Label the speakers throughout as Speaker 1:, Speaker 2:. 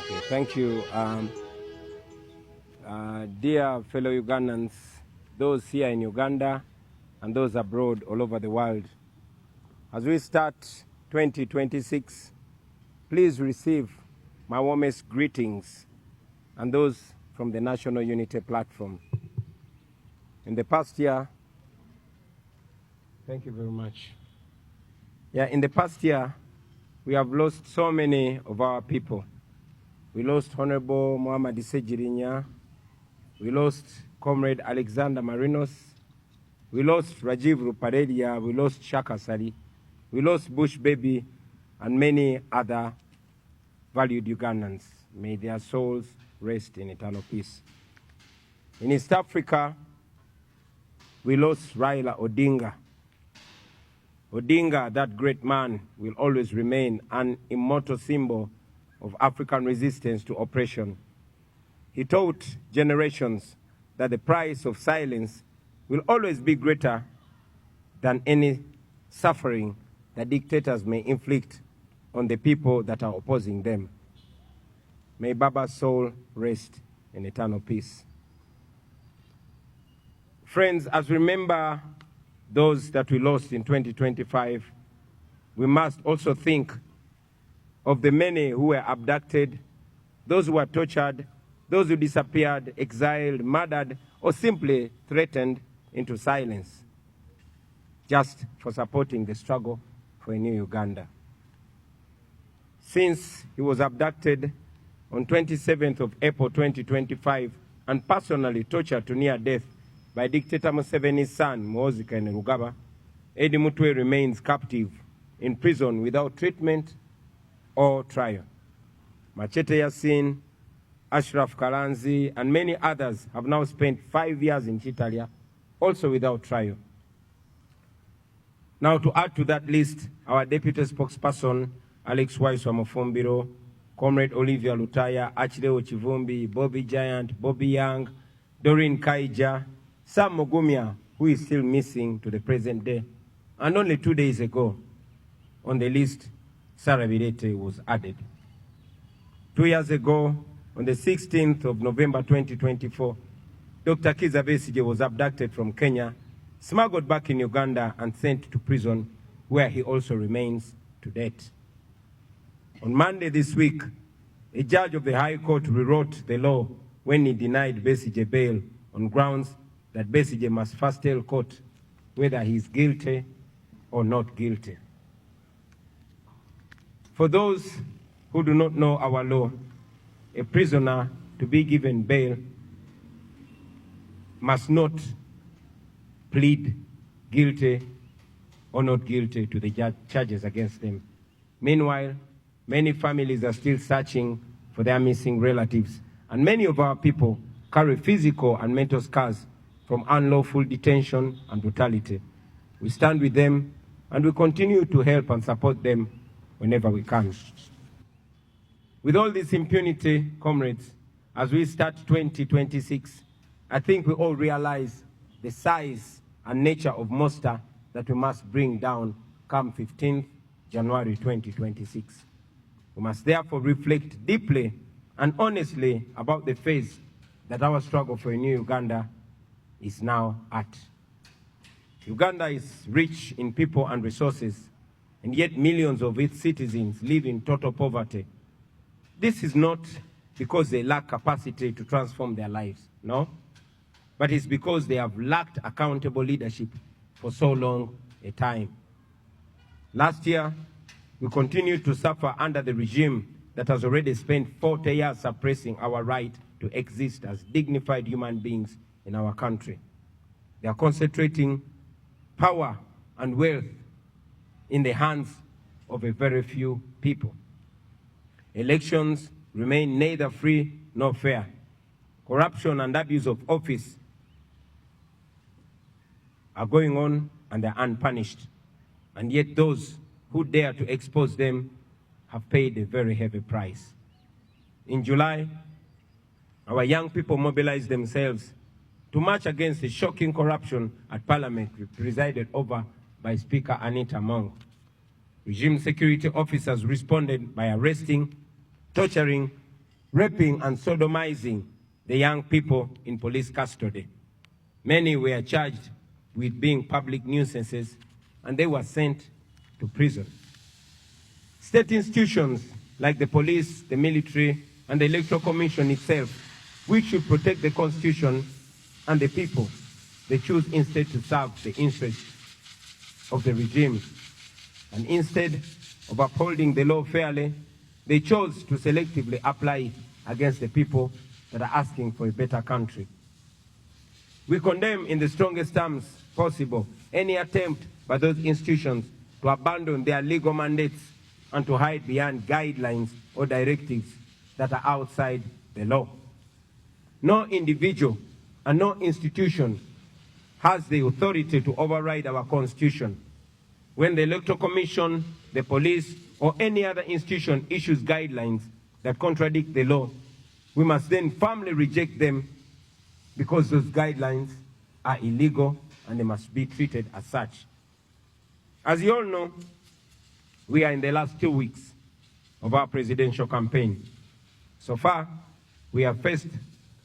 Speaker 1: Okay, thank you. Dear fellow Ugandans, those here in Uganda and those abroad all over the world, as we start 2026, please receive my warmest greetings and those from the National Unity Platform. In the past year, thank you very much. In the past year, we have lost so many of our people. We lost Honorable Muhammad Sejirinya. We lost Comrade Alexander Marinos. We lost Rajiv Ruparelia. We lost Shaka Sali. We lost Bush Baby and many other valued Ugandans. May their souls rest in eternal peace. In East Africa, we lost Raila Odinga. Odinga, that great man, will always remain an immortal symbol of African resistance to oppression. He taught generations that the price of silence will always be greater than any suffering that dictators may inflict on the people that are opposing them. May Baba's soul rest in eternal peace. Friends, as we remember those that we lost in 2025, we must also think of the many who were abducted, those who were tortured, those who disappeared, exiled, murdered, or simply threatened into silence, just for supporting the struggle for a new Uganda. Since he was abducted on 27th of April 2025 and personally tortured to near death by dictator Museveni's son, Muhoozi Kainerugaba, Eddie Mutwe remains captive in prison without treatment or trial. Machete Yasin, Ashraf Kalanzi, and many others have now spent 5 years in Chitalia, also without trial. Now, to add to that list, our deputy spokesperson, Alex Waiswa-Mufumbiro, Comrade Olivia Lutaya, Achileo Chivumbi, Bobby Giant, Bobby Young, Doreen Kaija, Sam Mugumya, who is still missing to the present day. And only 2 days ago, on the list, Sarah Birete was added. 2 years ago, on the 16th of November 2024, Dr. Kizza Besigye was abducted from Kenya, smuggled back in Uganda, and sent to prison, where he also remains to date. On Monday this week, a judge of the High Court rewrote the law when he denied Besigye bail on grounds that Besigye must first tell court whether he is guilty or not guilty. For those who do not know our law, a prisoner to be given bail must not plead guilty or not guilty to the charges against them. Meanwhile, many families are still searching for their missing relatives, and many of our people carry physical and mental scars from unlawful detention and brutality. We stand with them, and we continue to help and support them whenever we can. With all this impunity, comrades, as we start 2026, I think we all realize the size and nature of monster that we must bring down come 15th January 2026. We must therefore reflect deeply and honestly about the phase that our struggle for a new Uganda is now at. Uganda is rich in people and resources, and yet millions of its citizens live in total poverty. This is not because they lack capacity to transform their lives, no, but it's because they have lacked accountable leadership for so long a time. Last year, we continued to suffer under the regime that has already spent 40 years suppressing our right to exist as dignified human beings in our country. They are concentrating power and wealth in the hands of a very few people. Elections remain neither free nor fair. Corruption and abuse of office are going on and they're unpunished. And yet those who dare to expose them have paid a very heavy price. In July, our young people mobilized themselves to march against the shocking corruption at Parliament presided over by Speaker Anita Among. Regime security officers responded by arresting, torturing, raping and sodomizing the young people in police custody. Many were charged with being public nuisances, and they were sent to prison. State institutions like the police, the military, and the Electoral Commission itself, which should protect the Constitution and the people, they choose instead to serve the interests of the regime. And instead of upholding the law fairly, they chose to selectively apply it against the people that are asking for a better country. We condemn in the strongest terms possible any attempt by those institutions to abandon their legal mandates and to hide behind guidelines or directives that are outside the law. No individual and no institution has the authority to override our Constitution. When the Electoral Commission, the police, or any other institution issues guidelines that contradict the law, we must then firmly reject them because those guidelines are illegal and they must be treated as such. As you all know, we are in the last 2 weeks of our presidential campaign. So far, we have faced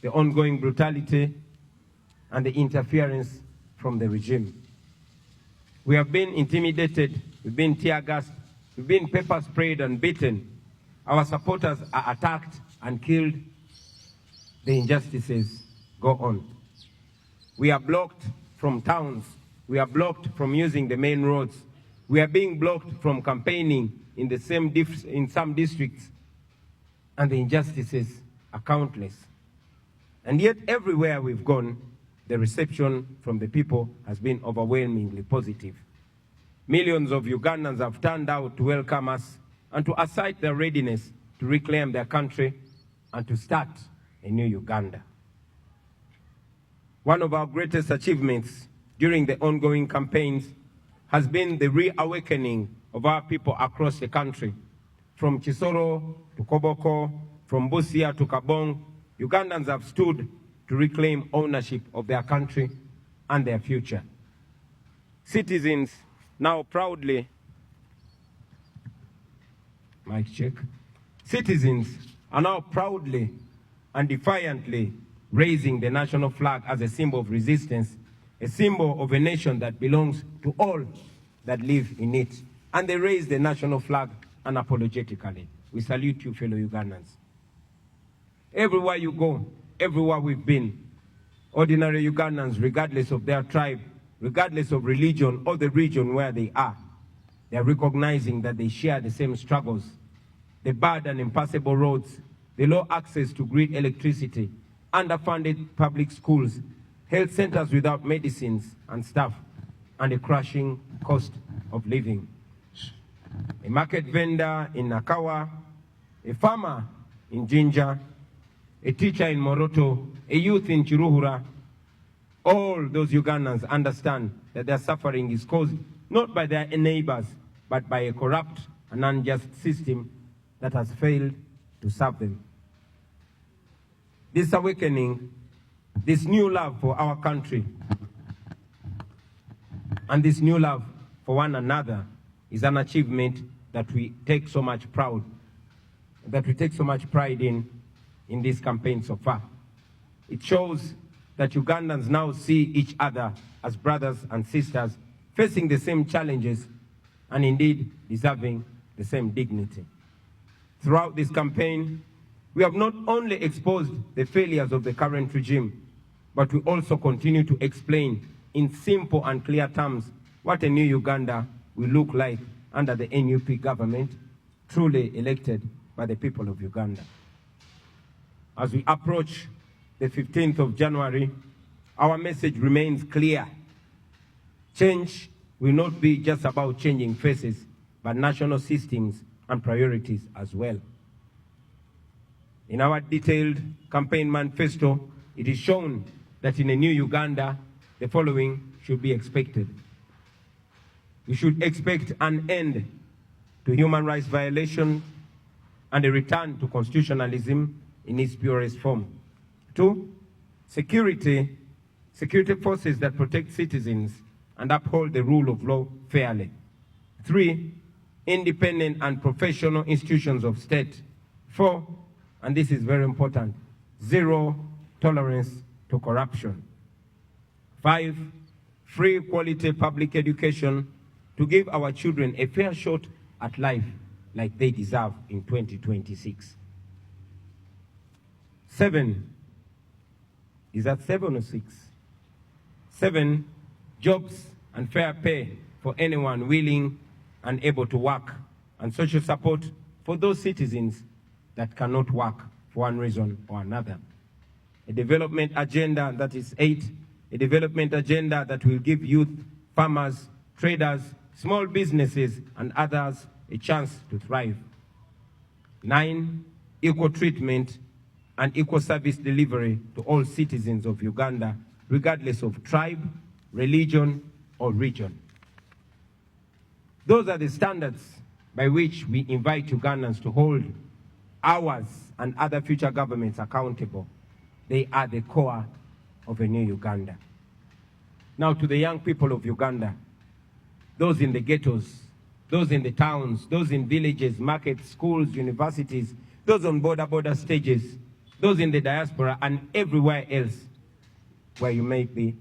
Speaker 1: the ongoing brutality and the interference from the regime. We have been intimidated, we've been tear gassed, we've been pepper sprayed and beaten. Our supporters are attacked and killed. The injustices go on. We are blocked from towns. We are blocked from using the main roads. We are being blocked from campaigning in some districts. And the injustices are countless. And yet everywhere we've gone, the reception from the people has been overwhelmingly positive. Millions of Ugandans have turned out to welcome us and to assert their readiness to reclaim their country and to start a new Uganda. One of our greatest achievements during the ongoing campaigns has been the reawakening of our people across the country. From Chisoro to Koboko, from Busia to Kabong, Ugandans have stood to reclaim ownership of their country and their future. Citizens now proudly, mic check, citizens are now proudly and defiantly raising the national flag as a symbol of resistance, a symbol of a nation that belongs to all that live in it. And they raise the national flag unapologetically. We salute you, fellow Ugandans. Everywhere you go, everywhere we've been, ordinary Ugandans, regardless of their tribe, regardless of religion or the region where they are recognizing that they share the same struggles. The bad and impassable roads, the low access to grid electricity, underfunded public schools, health centers without medicines and staff, and a crashing cost of living. A market vendor in Nakawa, a farmer in Jinja, a teacher in Moroto, a youth in Chiruhura, all those Ugandans understand that their suffering is caused not by their neighbors, but by a corrupt and unjust system that has failed to serve them. This awakening, this new love for our country, and this new love for one another is an achievement that we take so much pride in this campaign so far. It shows that Ugandans now see each other as brothers and sisters facing the same challenges and indeed deserving the same dignity. Throughout this campaign, we have not only exposed the failures of the current regime, but we also continue to explain in simple and clear terms what a new Uganda will look like under the NUP government, truly elected by the people of Uganda. As we approach the 15th of January, our message remains clear. Change will not be just about changing faces, but national systems and priorities as well. In our detailed campaign manifesto, it is shown that in a new Uganda, the following should be expected. We should expect an end to human rights violations and a return to constitutionalism in its purest form. 2, security forces that protect citizens and uphold the rule of law fairly. 3, independent and professional institutions of state. 4, and this is very important, zero tolerance to corruption. 5, free quality public education to give our children a fair shot at life like they deserve in 2026. 7, is that 7 or 6? 7, jobs and fair pay for anyone willing and able to work, and social support for those citizens that cannot work for one reason or another. A development agenda, that is 8, a development agenda that will give youth, farmers, traders, small businesses, and others a chance to thrive. 9, equal treatment and equal service delivery to all citizens of Uganda, regardless of tribe, religion, or region. Those are the standards by which we invite Ugandans to hold ours and other future governments accountable. They are the core of a new Uganda. Now, to the young people of Uganda, those in the ghettos, those in the towns, those in villages, markets, schools, universities, those on border stages, those in the diaspora, and everywhere else where you may be,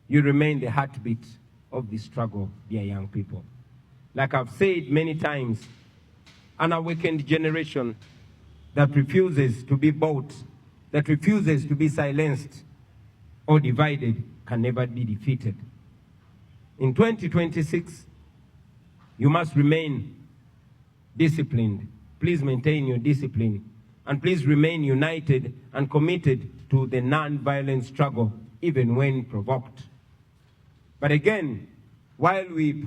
Speaker 1: you remain the heartbeat of the struggle, dear young people. Like I've said many times, an awakened generation that refuses to be bought, that refuses to be silenced or divided, can never be defeated. In 2026, you must remain disciplined. Please maintain your discipline. And please remain united and committed to the non-violent struggle, even when provoked. But again, while we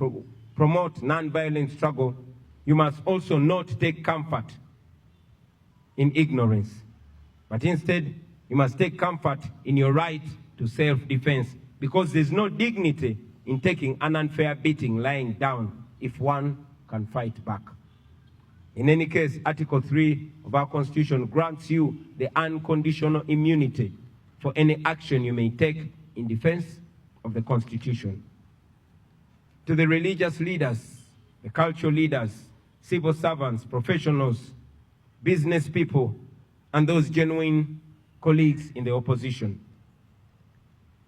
Speaker 1: promote non-violent struggle, you must also not take comfort in ignorance. But instead, you must take comfort in your right to self-defense, because there's no dignity in taking an unfair beating lying down if one can fight back. In any case, Article 3 of our Constitution grants you the unconditional immunity for any action you may take in defense of the Constitution. To the religious leaders, the cultural leaders, civil servants, professionals, business people, and those genuine colleagues in the opposition,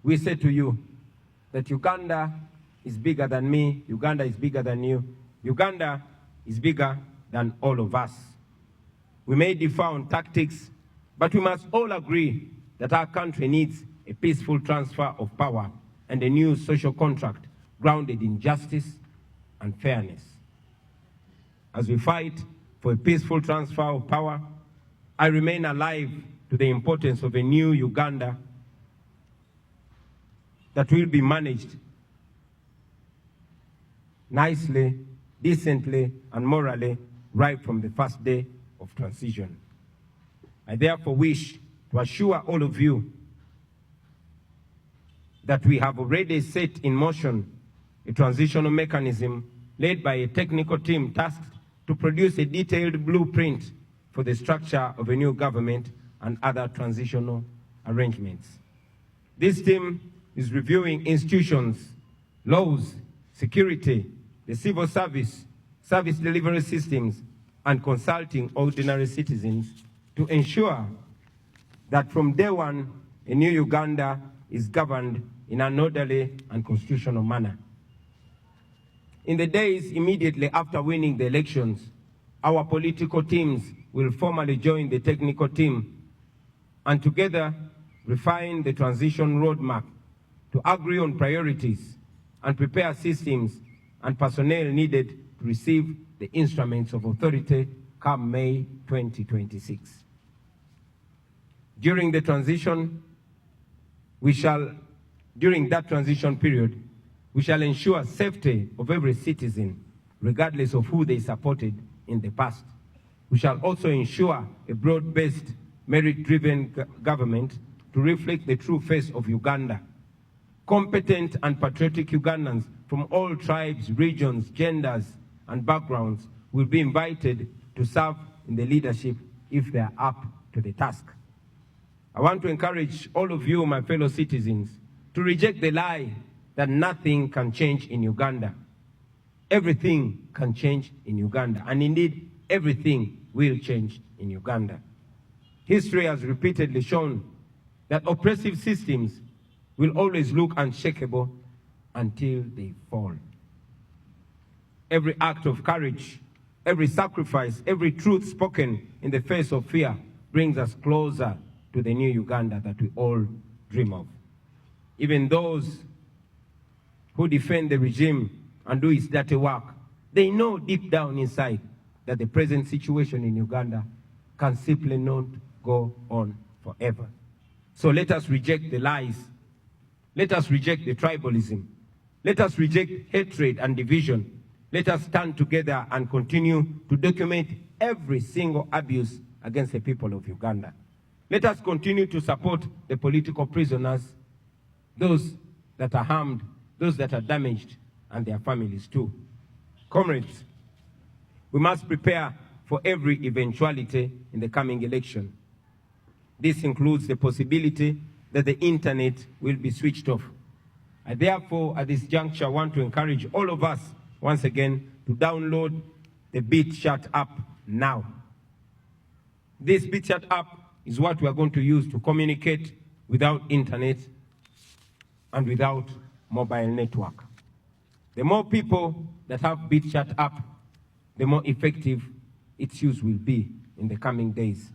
Speaker 1: we say to you that Uganda is bigger than me, Uganda is bigger than you, Uganda is bigger than all of us. We may differ on tactics, but we must all agree that our country needs a peaceful transfer of power and a new social contract grounded in justice and fairness. As we fight for a peaceful transfer of power, I remain alive to the importance of a new Uganda that will be managed nicely, decently, and morally right from the first day of transition. I therefore wish to assure all of you that we have already set in motion a transitional mechanism led by a technical team tasked to produce a detailed blueprint for the structure of a new government and other transitional arrangements. This team is reviewing institutions, laws, security, the civil service, service delivery systems, and consulting ordinary citizens to ensure that from day one, a new Uganda is governed in an orderly and constitutional manner. In the days immediately after winning the elections, our political teams will formally join the technical team and together refine the transition roadmap to agree on priorities and prepare systems and personnel needed to receive the instruments of authority come May 2026. During that transition period, we shall ensure safety of every citizen, regardless of who they supported in the past. We shall also ensure a broad-based, merit-driven government to reflect the true face of Uganda. Competent and patriotic Ugandans from all tribes, regions, genders, and backgrounds will be invited to serve in the leadership if they are up to the task. I want to encourage all of you, my fellow citizens, to reject the lie that nothing can change in Uganda. Everything can change in Uganda, and indeed, everything will change in Uganda. History has repeatedly shown that oppressive systems will always look unshakable until they fall. Every act of courage, every sacrifice, every truth spoken in the face of fear brings us closer to the new Uganda that we all dream of. Even those who defend the regime and do its dirty work, they know deep down inside that the present situation in Uganda can simply not go on forever. So let us reject the lies. Let us reject the tribalism. Let us reject hatred and division. Let us stand together and continue to document every single abuse against the people of Uganda. Let us continue to support the political prisoners, those that are harmed, those that are damaged, and their families too. Comrades, we must prepare for every eventuality in the coming election. This includes the possibility that the internet will be switched off. I therefore, at this juncture, want to encourage all of us, once again, to download the BitChat app now. This BitChat app is what we are going to use to communicate without internet and without mobile network. The more people that have BitChat app, the more effective its use will be in the coming days.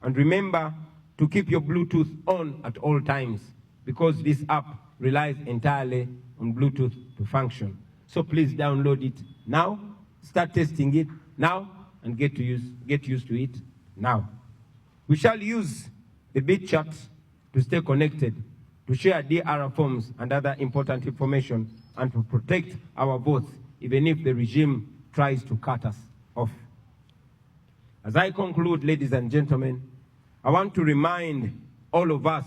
Speaker 1: And remember to keep your Bluetooth on at all times, because this app relies entirely on Bluetooth to function. So please download it now, start testing it now, and get used to it now. We shall use the BitChat to stay connected, to share DR forms and other important information, and to protect our votes, even if the regime tries to cut us off. As I conclude, ladies and gentlemen, I want to remind all of us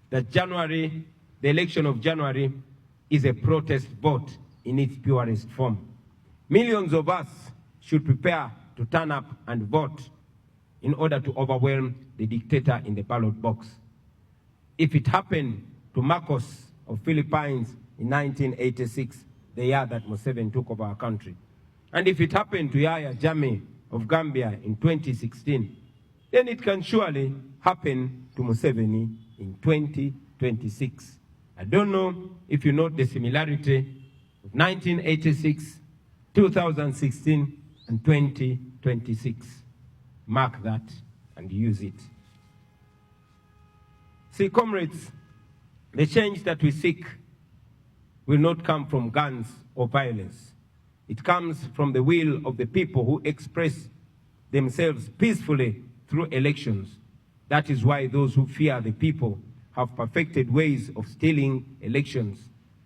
Speaker 1: that January, the election of January, is a protest vote in its purest form. Millions of us should prepare to turn up and vote in order to overwhelm the dictator in the ballot box. If it happened to Marcos of Philippines in 1986, the year that Museveni took over our country, and if it happened to Yahya Jammeh of Gambia in 2016, then it can surely happen to Museveni in 2026. I don't know if you note the similarity of 1986, 2016, and 2026. Mark that and use it. See, comrades, the change that we seek will not come from guns or violence. It comes from the will of the people who express themselves peacefully through elections. That is why those who fear the people have perfected ways of stealing elections.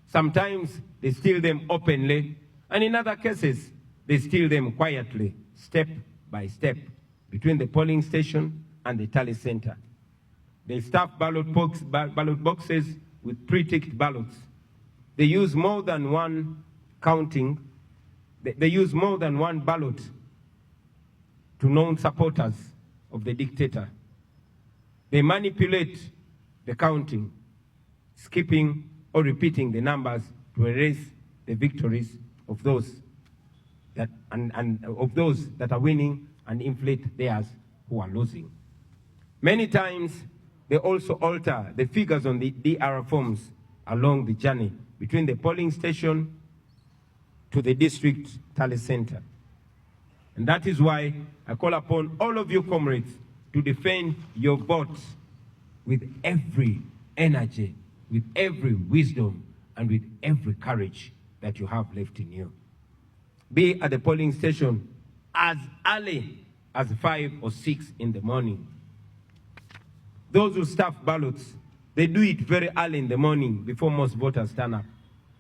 Speaker 1: Sometimes they steal them openly, and in other cases, they steal them quietly, step by step, between the polling station and the tally center. They stuff ballot boxes with pre-ticked ballots. They use more than one counting. They use more than one ballot to known supporters of the dictator. They manipulate the counting, skipping or repeating the numbers to erase the victories of those that of those that are winning and inflate theirs who are losing. Many times, they also alter the figures on the DR forms along the journey between the polling station to the district tally center. And that is why I call upon all of you comrades to defend your votes with every energy, with every wisdom, and with every courage that you have left in you. Be at the polling station as early as 5 or 6 in the morning. Those who stuff ballots, they do it very early in the morning before most voters turn up.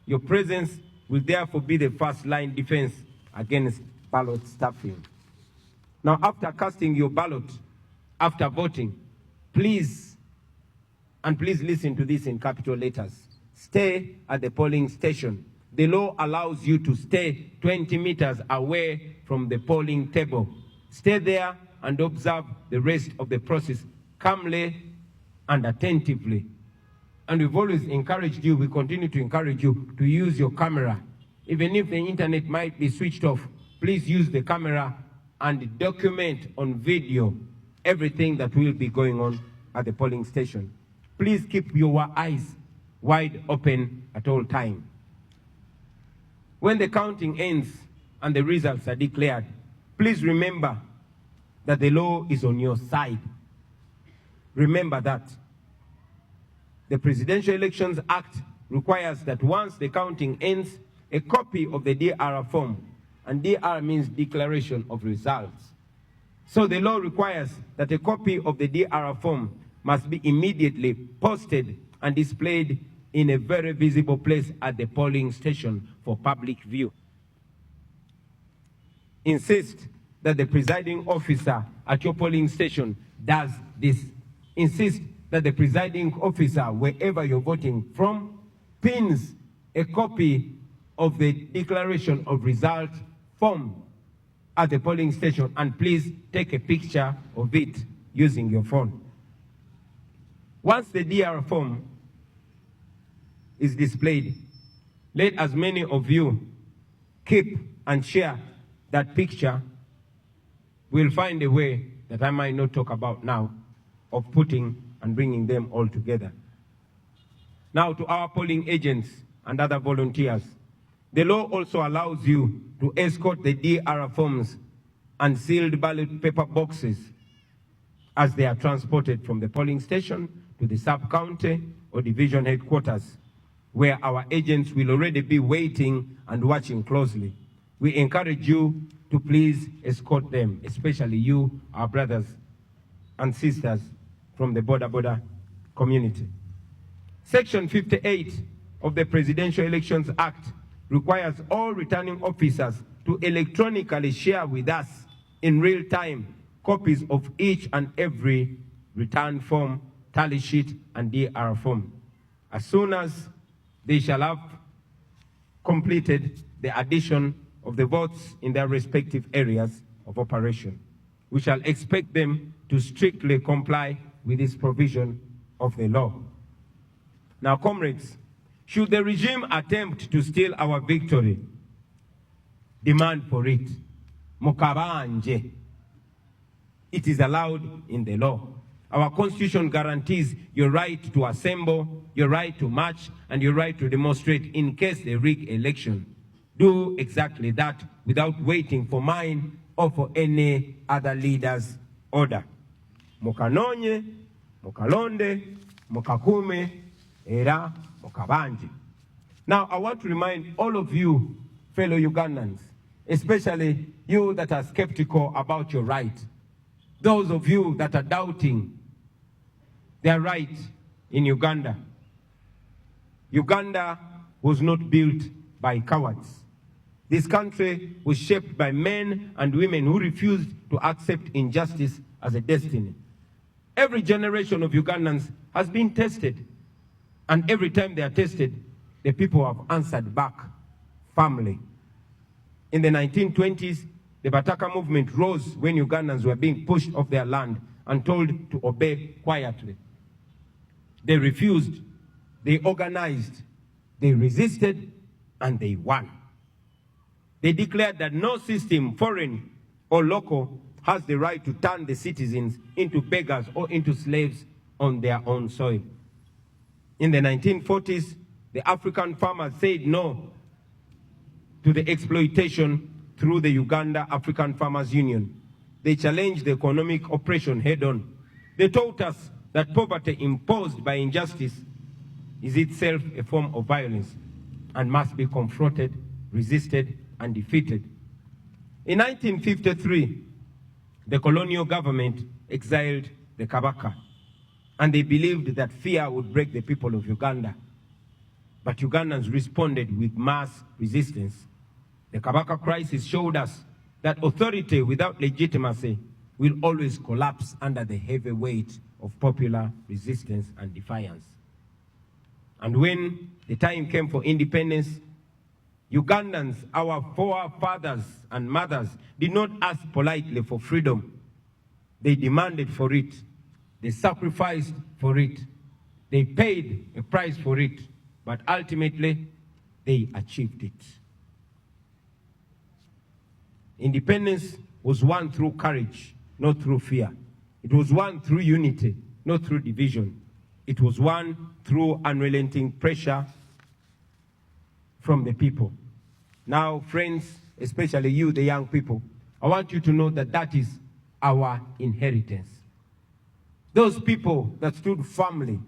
Speaker 1: Your presence will therefore be the first line defense against ballot stuffing. Now, after casting your ballot, after voting, please listen to this in capital letters. Stay at the polling station. The law allows you to stay 20 meters away from the polling table. Stay there and observe the rest of the process calmly and attentively. And we've always encouraged you, we continue to encourage you to use your camera. Even if the internet might be switched off, please use the camera and document on video everything that will be going on at the polling station. Please keep your eyes wide open at all times. When the counting ends and the results are declared, please remember that the law is on your side. Remember that. The Presidential Elections Act requires that once the counting ends, a copy of the DR form, and DR means Declaration of Results. So the law requires that a copy of the DR form must be immediately posted and displayed in a very visible place at the polling station for public view. Insist that the presiding officer at your polling station does this. Insist that the presiding officer, wherever you're voting from, pins a copy of the Declaration of Result form at the polling station, and please take a picture of it using your phone. Once the DR form is displayed, let as many of you keep and share that picture. We'll find a way that I might not talk about now of putting and bringing them all together. Now, to our polling agents and other volunteers, the law also allows you to escort the DR forms and sealed ballot paper boxes as they are transported from the polling station to the sub-county or division headquarters, where our agents will already be waiting and watching closely. We encourage you to please escort them, especially you, our brothers and sisters from the border community. Section 58 of the Presidential Elections Act requires all returning officers to electronically share with us in real time copies of each and every return form, tally sheet, and DR form. As soon as they shall have completed the addition of the votes in their respective areas of operation, we shall expect them to strictly comply with this provision of the law. Now, comrades, should the regime attempt to steal our victory, demand for it. Mukabanje. It is allowed in the law. Our Constitution guarantees your right to assemble, your right to march, and your right to demonstrate in case they rig election. Do exactly that without waiting for mine or for any other leader's order. Mukanonye, mukalonde, mukakume, era, mukabanje. Now, I want to remind all of you, fellow Ugandans, especially you that are skeptical about your right, those of you that are doubting their right in Uganda. Uganda was not built by cowards. This country was shaped by men and women who refused to accept injustice as a destiny. Every generation of Ugandans has been tested, and every time they are tested, the people have answered back firmly. In the 1920s, the Bataka movement rose when Ugandans were being pushed off their land and told to obey quietly. They refused, they organized, they resisted, and they won. They declared that no system, foreign or local, has the right to turn the citizens into beggars or into slaves on their own soil. In the 1940s, the African farmers said no to the exploitation through the Uganda African Farmers Union. They challenged the economic oppression head-on. They taught us that poverty imposed by injustice is itself a form of violence and must be confronted, resisted, and defeated. In 1953, the colonial government exiled the Kabaka, and they believed that fear would break the people of Uganda. But Ugandans responded with mass resistance. The Kabaka crisis showed us that authority without legitimacy will always collapse under the heavy weight of popular resistance and defiance. And when the time came for independence, Ugandans, our forefathers and mothers, did not ask politely for freedom. They demanded for it. They sacrificed for it. They paid a price for it. But ultimately, they achieved it. Independence was won through courage, not through fear. It was won through unity, not through division. It was won through unrelenting pressure from the people. Now, friends, especially you, the young people, I want you to know that that is our inheritance. Those people that stood firmly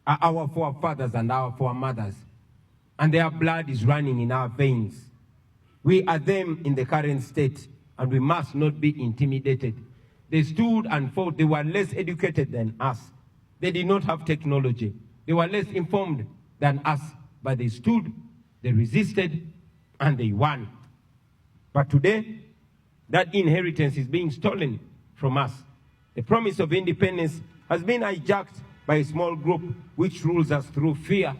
Speaker 1: are our forefathers and our foremothers, and their blood is running in our veins. We are them in the current state, and we must not be intimidated. They stood and fought. They were less educated than us. They did not have technology. They were less informed than us, but they stood, they resisted, and they won. But today, that inheritance is being stolen from us. The promise of independence has been hijacked by a small group which rules us through fear,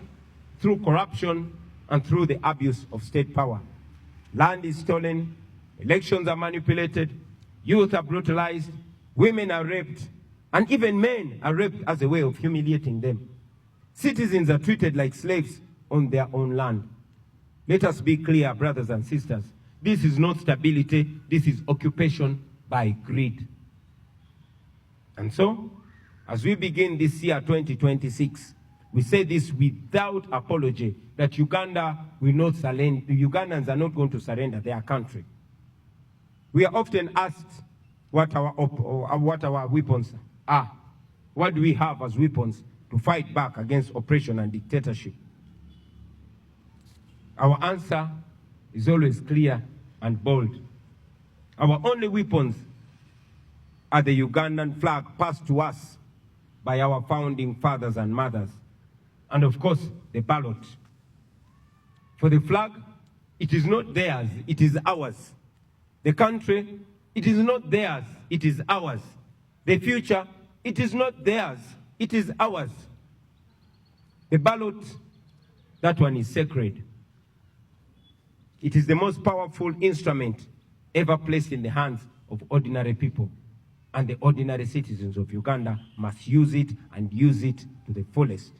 Speaker 1: through corruption, and through the abuse of state power. Land is stolen, elections are manipulated, youth are brutalized, women are raped, and even men are raped as a way of humiliating them. Citizens are treated like slaves on their own land. Let us be clear, brothers and sisters. This is not stability, this is occupation by greed. And so, as we begin this year, 2026, we say this without apology, that Uganda will not surrender. The Ugandans are not going to surrender their country. We are often asked what our weapons are. What do we have as weapons to fight back against oppression and dictatorship? Our answer is always clear and bold. Our only weapons are the Ugandan flag passed to us by our founding fathers and mothers, and of course, the ballot. For the flag, it is not theirs, it is ours. The country, it is not theirs, it is ours. The future, it is not theirs, it is ours. The ballot, that one is sacred. It is the most powerful instrument ever placed in the hands of ordinary people. And the ordinary citizens of Uganda must use it and use it to the fullest.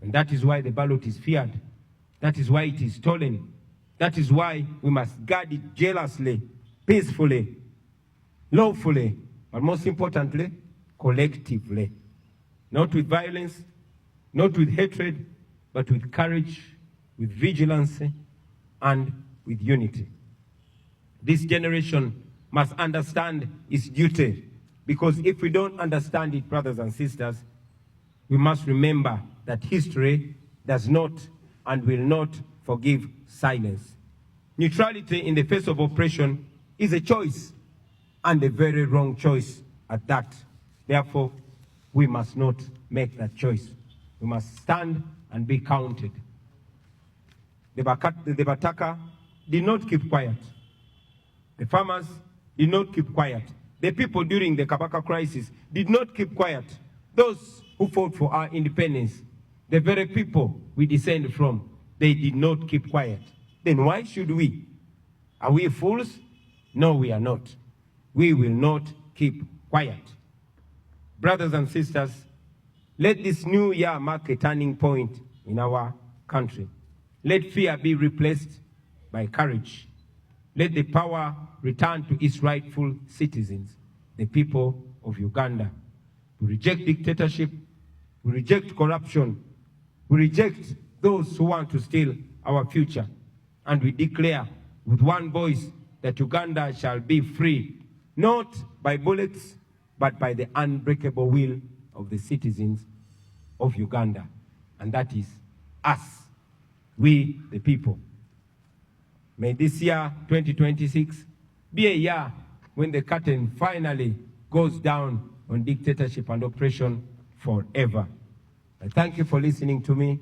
Speaker 1: And that is why the ballot is feared. That is why it is stolen. That is why we must guard it jealously, peacefully, lawfully, but most importantly, collectively. Not with violence, not with hatred, but with courage, with vigilance, and with unity. This generation must understand its duty, because if we don't understand it, brothers and sisters, we must remember that history does not and will not forgive silence. Neutrality in the face of oppression is a choice, and a very wrong choice at that. Therefore, we must not make that choice. We must stand and be counted. The Bataka did not keep quiet. The farmers did not keep quiet. The people during the Kabaka crisis did not keep quiet. Those who fought for our independence, the very people we descend from, they did not keep quiet. Then why should we? Are we fools? No, we are not. We will not keep quiet. Brothers and sisters, let this new year mark a turning point in our country. Let fear be replaced by courage. Let the power return to its rightful citizens, the people of Uganda. We reject dictatorship. We reject corruption. We reject those who want to steal our future. And we declare with one voice that Uganda shall be free, not by bullets, but by the unbreakable will of the citizens of Uganda. And that is us, we the people. May this year, 2026, be a year when the curtain finally goes down on dictatorship and oppression forever. I thank you for listening to me,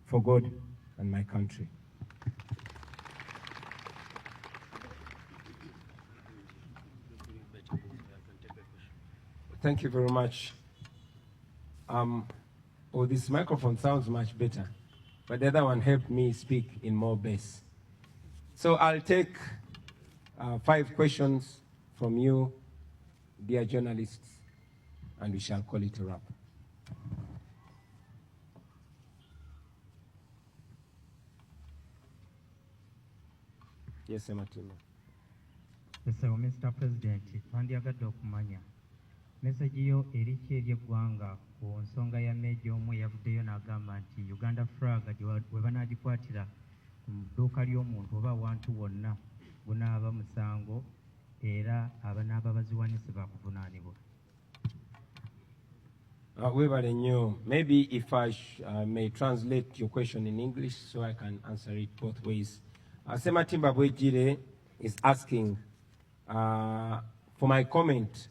Speaker 1: for God and my country. Thank you very much. This microphone sounds much better, but the other one helped me speak in more bass. So I'll take 5 questions from you, dear journalists, and we shall call it a wrap. Yes, Martina.
Speaker 2: So, Mr. President, twandyagadde okumanya message yo eri ki eri eggwanga ku nsonga ya Major omu eyavuddeyo n'agamba nti Uganda flag we banaagikwatira mu dduuka ly'omuntu oba awantu wonna gunaaba musango era abanaaba baziwanise bakuvunaanibwa.
Speaker 1: Webale nnyo. Maybe if I may translate your question in English so I can answer it both ways. Sematimba Bwejire is asking for my comment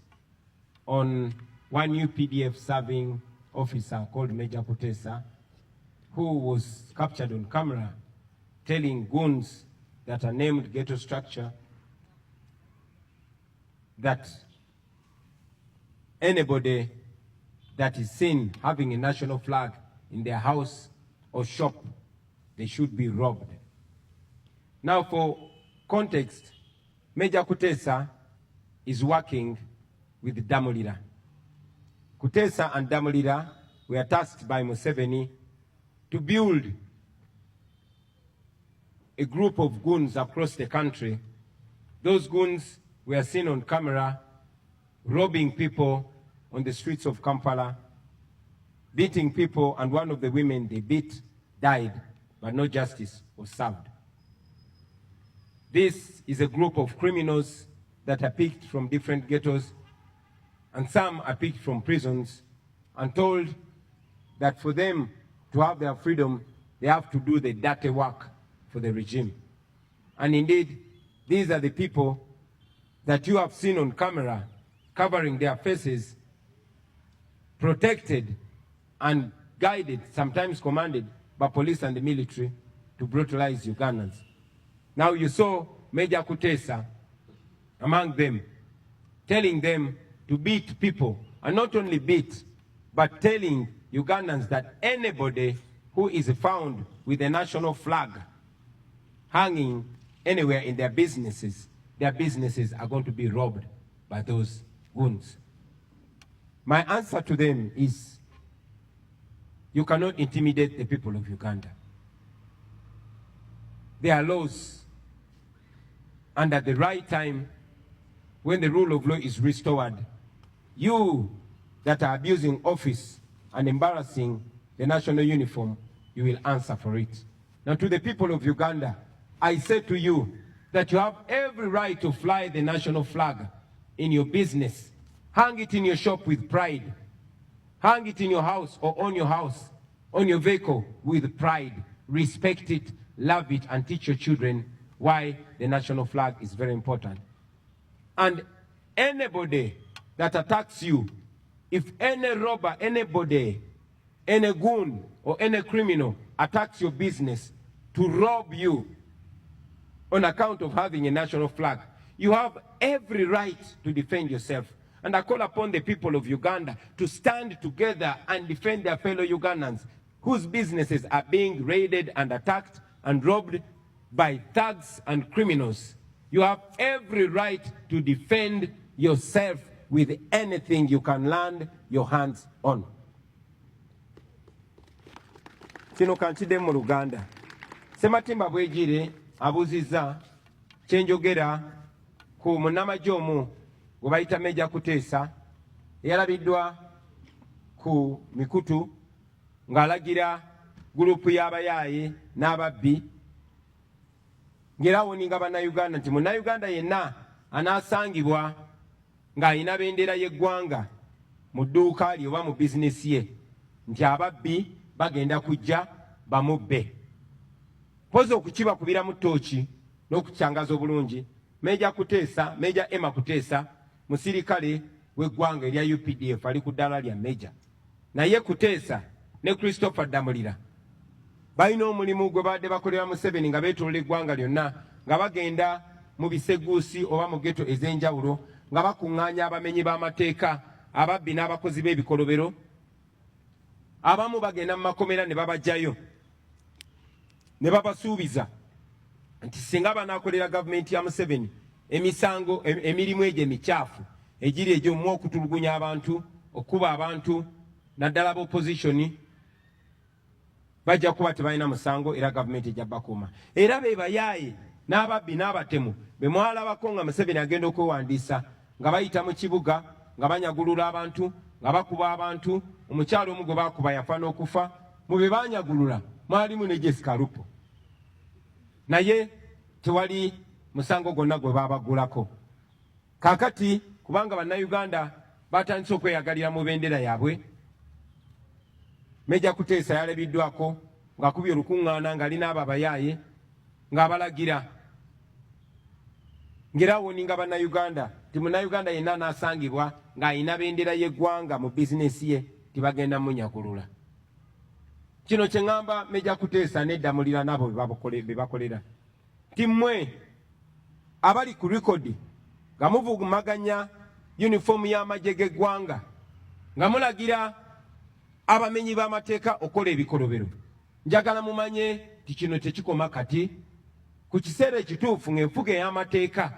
Speaker 1: on one new PDF serving officer called Major Kutesa, who was captured on camera telling goons that are named ghetto structure that anybody that is seen having a national flag in their house or shop, they should be robbed. Now, for context, Major Kutesa is working with Damulira. Kutesa and Damulira were tasked by Museveni to build a group of goons across the country. Those goons were seen on camera robbing people on the streets of Kampala, beating people, and one of the women they beat died, but no justice was served. This is a group of criminals that are picked from different ghettos, and some are picked from prisons and told that for them to have their freedom, they have to do the dirty work for the regime. And indeed, these are the people that you have seen on camera covering their faces, protected and guided, sometimes commanded by police and the military to brutalize Ugandans. Now you saw Major Kutesa among them, telling them to beat people, and not only beat, but telling Ugandans that anybody who is found with a national flag hanging anywhere in their businesses are going to be robbed by those goons. My answer to them is, you cannot intimidate the people of Uganda. There are laws, and at the right time, when the rule of law is restored, you that are abusing office and embarrassing the national uniform, you will answer for it. Now, to the people of Uganda, I say to you that you have every right to fly the national flag in your business. Hang it in your shop with pride. Hang it in your house or on your vehicle with pride. Respect it, love it, and teach your children why the national flag is very important. And anybody that attacks you, if any robber, anybody, any goon or any criminal attacks your business to rob you on account of having a national flag, you have every right to defend yourself. And I call upon the people of Uganda to stand together and defend their fellow Ugandans whose businesses are being raided and attacked and robbed by thugs and criminals. You have every right to defend yourself with anything you can land your hands on. Kino kanchide mu Luganda. Sematimba Bwejire abuziza kyenjogera ku munnamagye omu gwe bayita Major Kutesa eyalabiddwa ku mikutu ng'alagira gurupu y'abayaaye n'ababbi ng'era awoninga bannayuganda nti munnayuganda yenna anaasangibwa ng'alina bendera y'eggwanga mu dduuka lye oba mu bizinesi ye nti ababbi bagenda kujja bamubbe. Mpozi okukibakubira mu ttooki n'okukyangaza obulungi, Major Emma Kutesa musirikale w'eggwanga erya UPDF ali ku ddaala lya Major. Naye Kutesa ne Christopher Damulira balina omulimu gwe badde bakolera Museveni nga beetolola eggwanga lyonna nga bagenda mu biseguusi oba mu geto ez'enjawulo nga bakuŋŋaanya abamenyi b'amateeka, ababbi n'abakozi b'ebikolobero. Abamu bagenda mu makomera ne babajjayo ne babasuubiza nti singa banaakolera gavumenti ya Museveni emisango emirimu egyo emikyafu egiri egy'omu okutulugunya abantu, okuba abantu, naddala b'opposition, bajja kuba tebalina musango era gavumenti ejja bakuuma. Era be bayaaye n'ababbi n'abatemu be mwalabako nga Museveni agenda okwewandiisa nga bayita mu kibuga nga banyagulula abantu nga bakuba abantu. Omukyalo omu gwe bakuba yafa n'okufa. Mu be banyagulula mwalimu ne Jessica Lupo, naye tewali musango gwonna gwe babagulako. Kaakati kubanga bannayuganda batandise okweyagalira mu bendera yaabwe, Meja Kuteesa yalabiddwako ng'akubye olukuŋŋaana ng'alina abo abayaaye ng'abalagira ng'erawoninga bannayuganda ti munnayuganda yenna anaasangibwa ng'ayina bendera y'eggwanga mu bizinesi ye tibagenda munyagulula. Kino kye ŋŋamba Meja Kuteesa n'eddamulira n'abo be bakolera ti mmwe abali ku likodi nga muvugumaganya yunifoomu y'amagye g'eggwanga nga mulagira abamenyi b'amateeka okukola ebikolobero, njagala mumanye ti kino tekikoma kati. Ku kiseera ekituufu ng'enfuga ey'amateeka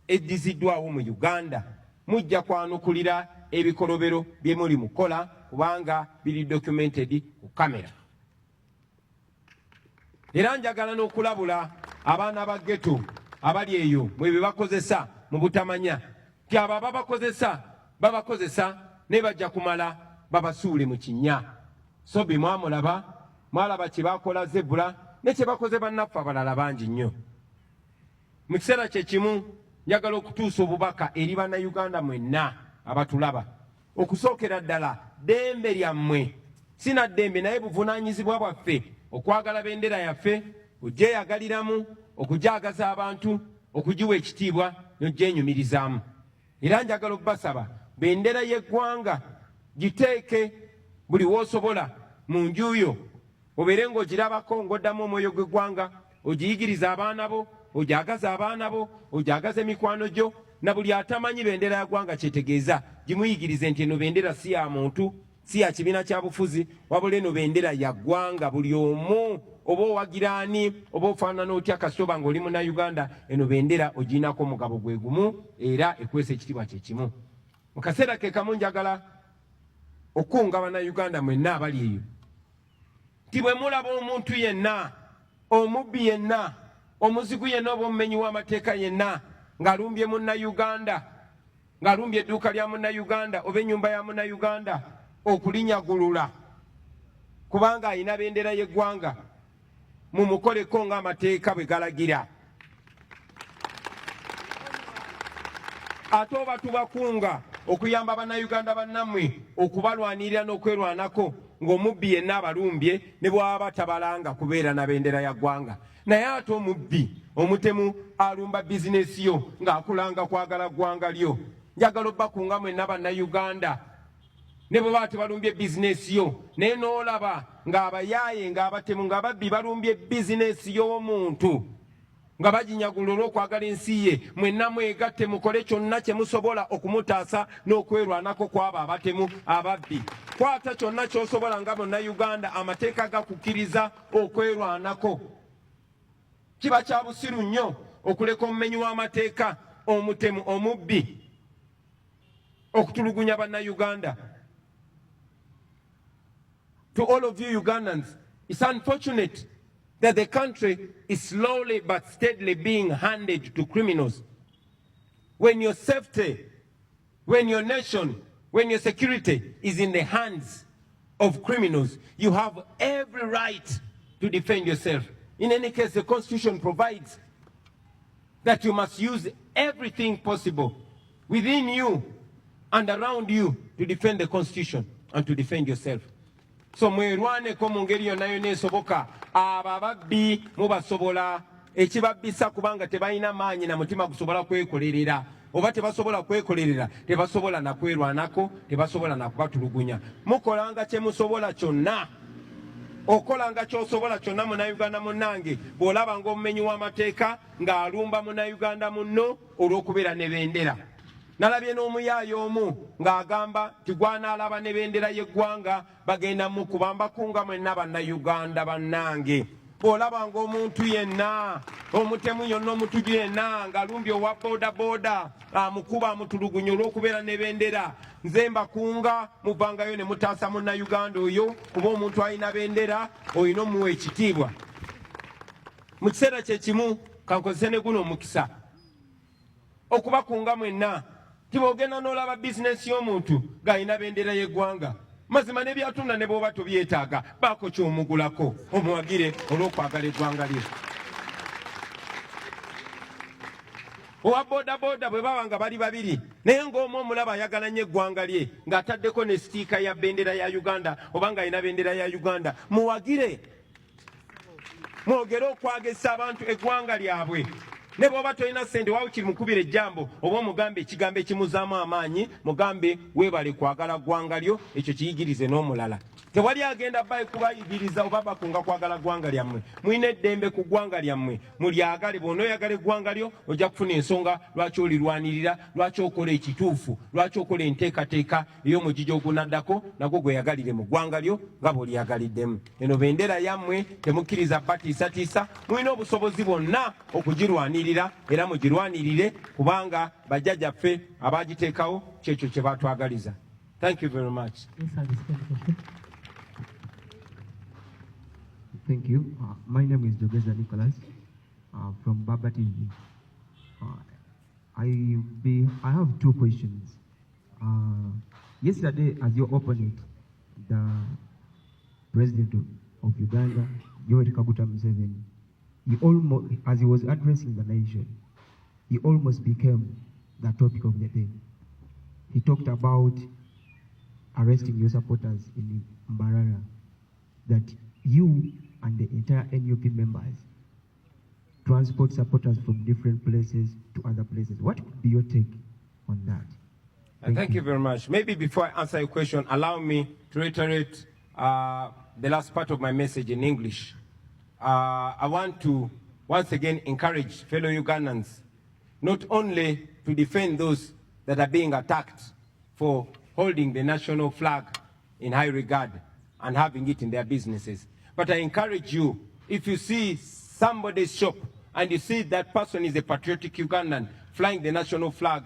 Speaker 1: eddiziddwawo mu Uganda mujja kwanukulira ebikolobero bye muli mukola kubanga biri documented ku kamera. Era njagala n'okulabula abaana ba ghetto abali eyo mwe be bakozesa mu butamanya ti abo babakozesa ne bajja kumala babasuule mu kinnya. So bwe mwalaba kye bakola Zebula ne kye bakoze bannaffe abalala bangi nnyo. Mu kiseera kye kimu njagala okutuusa obubaka eri bannayuganda mwenna abatulaba. Okusookera ddala ddembe lyammwe, si na ddembe naye buvunaanyizibwa bwaffe okwagala bendera yaffe, ogyeyagaliramu, okugyagaza abantu, okugiwa ekitiibwa n'ogyenyumirizaamu. Era njagala okubasaba bendera y'eggwanga giteeke buli w'osobola mu nju yo, obeere ng'ogirabako ng'oddamu omwoyo gw'eggwanga, ogiyigiriza abaana bo, ogyagaza abaana bo, ogyagaza emikwano gyo, na buli atamanyi bendera ya ggwanga kyetegeeza gimuyigirize nti eno bendera si ya muntu, si ya kibiina kya bufuzi, wabula eno bendera ya ggwanga. Buli omu oba owagira ani oba ofaanana otya kasitoba ng'oli munnayuganda, eno bendera ogiinako omugabo gwe gumu era ekwesa ekitiibwa kye kimu. Mu kaseera ke kamu njagala okunga bannayuganda mwenna abali eyo ti bwe mulaba omuntu yenna, omubbi yenna, omuzigu yenna oba omumenyi w'amateeka yenna ng'alumbye munnayuganda, ng'alumbye edduuka lya munnayuganda oba ennyumba ya munnayuganda, okulinyagulula kubanga ayina bendera y'eggwanga, mumukoleko ng'amateeka bwe galagira. Ate oba tubakunga okuyamba bannayuganda bannammwe okubalwanirira n'okwerwanako ng'omubbi yenna abalumbye ne bw'aba tabalanga kubeera na bendera ya ggwanga. Naye ate omubbi omutemu alumba bizinesi yo ng'akulanga kwagala ggwanga lyo. Njagala obbakunga mwenna bannayuganda ne bwe baba tebalumbye bizinesi yo, naye n'olaba ng'abayaaye ng'abatemu ng'ababbi balumbye bizinesi y'omuntu nga baginyagula olw'okwagala ensi ye, mwenna mwegatte mukole kyonna kye musobola okumutaasa n'okwerwanako kw'abo abatemu ababbi. Kwata kyonna ky'osobola nga munnayuganda, amateeka gakukkiriza okwerwanako. Kiba kya busiru nnyo okuleka omumenyi w'amateeka, omutemu, omubbi okutulugunya bannayuganda. To all of you Ugandans, it's unfortunate that the country is slowly but steadily being handed to criminals. When your safety, when your nation, when your security is in the hands of criminals, you have every right to defend yourself. In any case, the Constitution provides that you must use everything possible within you and around you to defend the Constitution and to defend yourself. So mwerwaneko mu ngeri yonna yonna esoboka. Abo ababbi mubasobola, ekibabbisa kubanga tebalina maanyi na mutima gusobola kwekolerera, oba tebasobola kwekolerera tebasobola na kwerwanako, tebasobola na kubatulugunya. Mukolanga kye musobola kyonna, okolanga ky'osobola kyonna munnayuganda munnange bw'olaba ng'omumenyi w'amateeka ng'alumba munnayuganda munno olw'okubeera ne bendera. Nalabye n'omuyaaye omu ng'agamba nti gwanaalaba ne bendera y'eggwanga bagenda mukubamba kunga mwenna bannayuganda bannange. Bw'olaba ng'omuntu yenna, omutemu yonna omutuju yenna ng'alumbye owa boodabooda amukuba amutulugunya olw'okubeera ne bendera, nze mbakunga muvangayo ne mutaasa munnayuganda oyo, kuba omuntu alina bendera olina omuwa ekitiibwa. Mu kiseera kye kimu kankozese ne guno omukisa okubakunga mwenna tibogenda n'olaba bizinesi y'omuntu ng'alina bendera y'eggwanga mazima n'ebyatunda ne bw'oba tobyetaaga baako ky'omugulako omuwagire olw'okwagala eggwanga lye. owa boodabooda bwe baba nga bali babiri naye ng'omu omulaba ayagala nnyo eggwanga lye ng'ataddeko ne sitiika ya bendera ya Uganda oba ng'alina bendera ya Uganda, muwagire mwogere okwagesa abantu eggwanga lyabwe. ne bw'oba tolina ssente waawe kiri mukubira ejjambo oba omugambe ekigambo ekimuzaamu amaanyi mugambe weebale kwagala ggwanga lyo, ekyo kiyigirize n'omulala. Tewali agenda kubayigiriza oba bakunga kwagala ggwanga lyammwe. Mulina eddembe ku ggwanga lyammwe mulyagale. Bw'onooyagala eggwanga lyo ojja kufuna ensonga lwaki olirwanirira, lwaki okola ekituufu, lwaki okola enteekateeka ey'omugigi ogunaddako nagwo gweyagalire mu ggwanga lyo nga bw'olyagaliddemu. Eno bendera yammwe temukkiriza batiisatiisa, mulina obusobozi bwonna okugirwanirira era mugirwanirire kubanga bajjajjaffe abaagiteekawo kyekyo kye baatwagaliza. Thank you very much.
Speaker 3: Thank you. My name is Jogeza Nicholas from Baba TV. I have two questions. Yesterday, as your opponent, the president of Uganda, Yoweri Kaguta Museveni, he almost, as he was addressing the nation, he almost became the topic of the day. He talked about arresting your supporters in Mbarara, that you and the entire NUP members transport supporters from different places to other places. What would be your take on that?
Speaker 1: Thank you very much. Maybe before I answer your question, allow me to reiterate the last part of my message in English. I want to once again encourage fellow Ugandans not only to defend those that are being attacked for holding the national flag in high regard and having it in their businesses, but I encourage you, if you see somebody's shop and you see that person is a patriotic Ugandan flying the national flag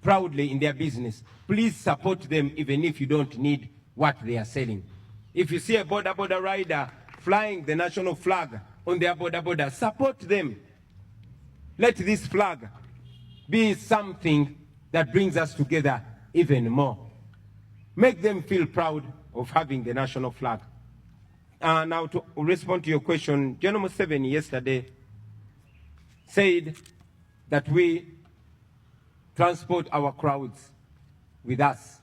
Speaker 1: proudly in their business, please support them even if you don't need what they are selling. If you see a border rider flying the national flag on their border, support them. Let this flag be something that brings us together even more. Make them feel proud of having the national flag. Now to respond to your question, General Museveni yesterday said that we transport our crowds with us.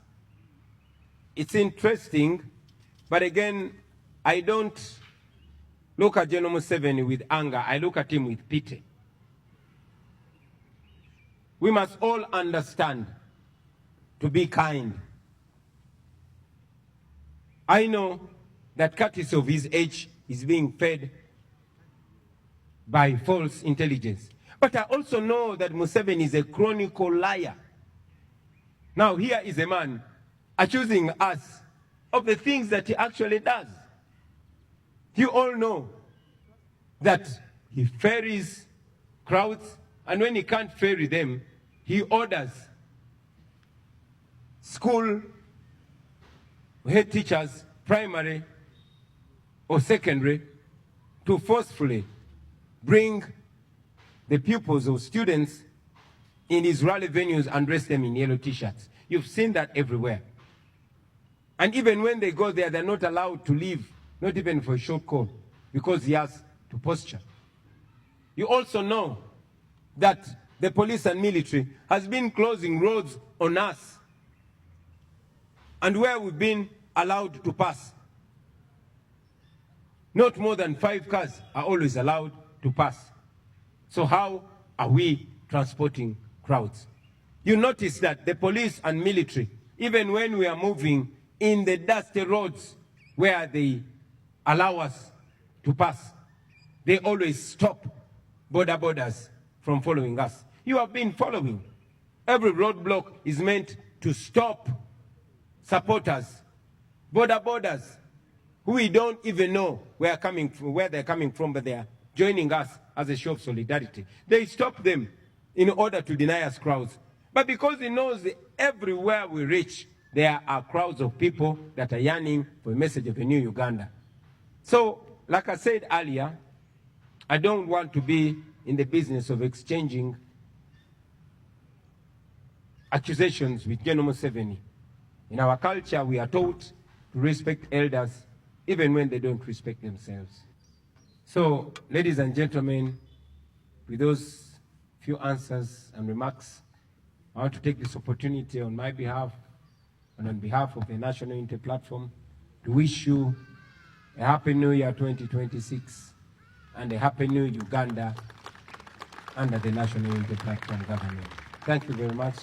Speaker 1: It's interesting, but again, I don't look at General Museveni with anger. I look at him with pity. We must all understand to be kind. I know that courtesy of his age is being fed by false intelligence. But I also know that Museveni is a chronicle liar. Now here is a man accusing us of the things that he actually does. You all know that he ferries crowds, and when he can't ferry them, he orders school head teachers, primary or secondary, to forcefully bring the pupils or students in his rally venues and dress them in yellow t-shirts. You've seen that everywhere. And even when they go there, they're not allowed to leave, not even for a short call, because he has to posture. You also know that the police and military has been closing roads on us, and where we've been allowed to pass, not more than 5 cars are always allowed to pass. So how are we transporting crowds? You notice that the police and military, even when we are moving in the dusty roads where they allow us to pass, they always stop borders from following us. You have been following. Every roadblock is meant to stop supporters, borders, who we don't even know where they're coming from, but they are joining us as a show of solidarity. They stop them in order to deny us crowds. But because he knows that everywhere we reach, there are crowds of people that are yearning for a message of a new Uganda. So, like I said earlier, I don't want to be in the business of exchanging accusations with General Museveni. In our culture, we are taught to respect elders even when they don't respect themselves. So, ladies and gentlemen, with those few answers and remarks, I want to take this opportunity on my behalf and on behalf of the National Unity Platform to wish you a Happy New Year 2026 and a Happy New Uganda under the National Unity Platform government. Thank you very much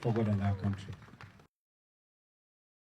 Speaker 1: for God and our country.